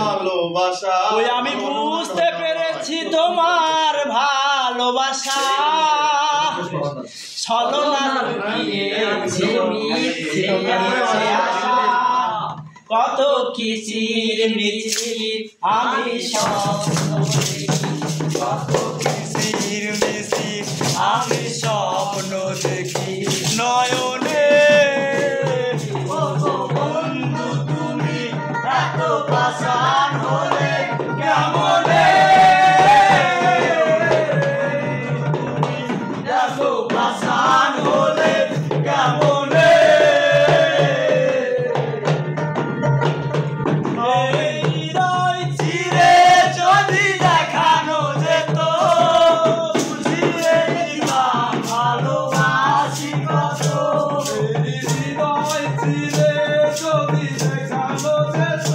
ভালোবাসা ওই আমি বুঝতে পেরেছি তোমার ভালোবাসা ছলনা লুকিয়েছে মিথ্যে আশা কত কিচির মিচির আমি স্বপ্ন দেখি কত কিচির মিচির আমি স্বপ্ন দেখি নয়নে বন্ধু তুমি এত পাষাণ হলে কেমনে তুমি এত পাষাণ হলে কেমনে হৃদয় চিরে যদি দেখানো যেত বুঝিয়ে দিতাম ভালোবাসি কত হৃদয় চিরে যদি দেখানো যেত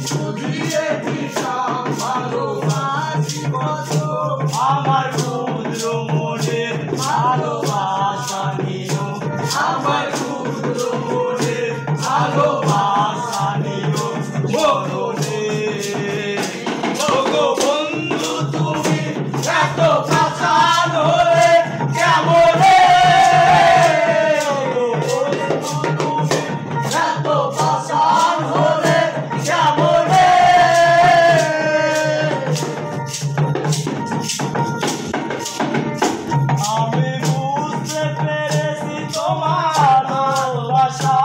বুঝিয়ে দিতাম ভালোবাসি কত আমার ক্ষুদ্র মনের ভালোবাসা নিও আমার ক্ষুদ্র মনের ভালোবাসা নিও মরণে ওগো বন্ধু তুমি এত পাষাণ হলে কেমনে ওগো বন্ধু তুমি এত পাষাণ হলে কেমনে আমি বুঝতে পেরেছি তোমার ভালোবাসা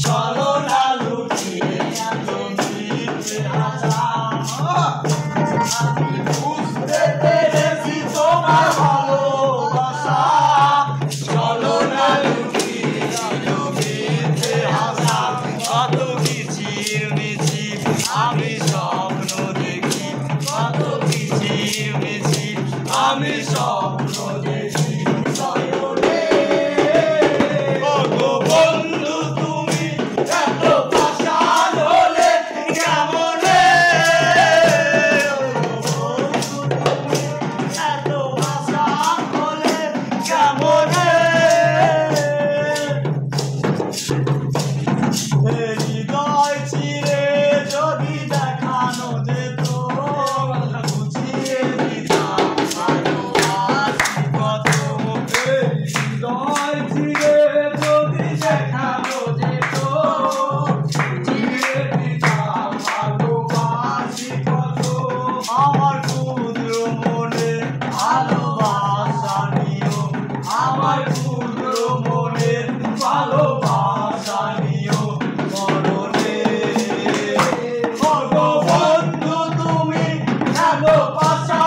ছলনা লুকিয়ে এত মিথ্যে আশা আমি বুঝতে পেরেছি তোমার ভালোবাসা ছলনা লুকিয়ে এত মিথ্যে আশা কত কিচির মিচির আমি স্বপ্ন দেখি কত কিচির মিচির আমি স্বপ্ন দেখি নয়নে ওগো বন্ধু তুমি এত পাষাণ হলে কেমনে ওগো বন্ধু তুমি এত পাষাণ হলে কেমনে হৃদয় চিরে যদি দেখানো যেত বুঝিয়ে দিতাম ভালোবাসি কত হৃদয় চিরে যদি দেখানো যেত বুঝিয়ে দিতাম ভালোবাসি কত আমার ক্ষুদ্র মনে ভালোবাসা নিও আমার ক্ষুদ্র মনে ভালোবাসা নিও মরণে ওগো বন্ধু তুমি এত পাষাণ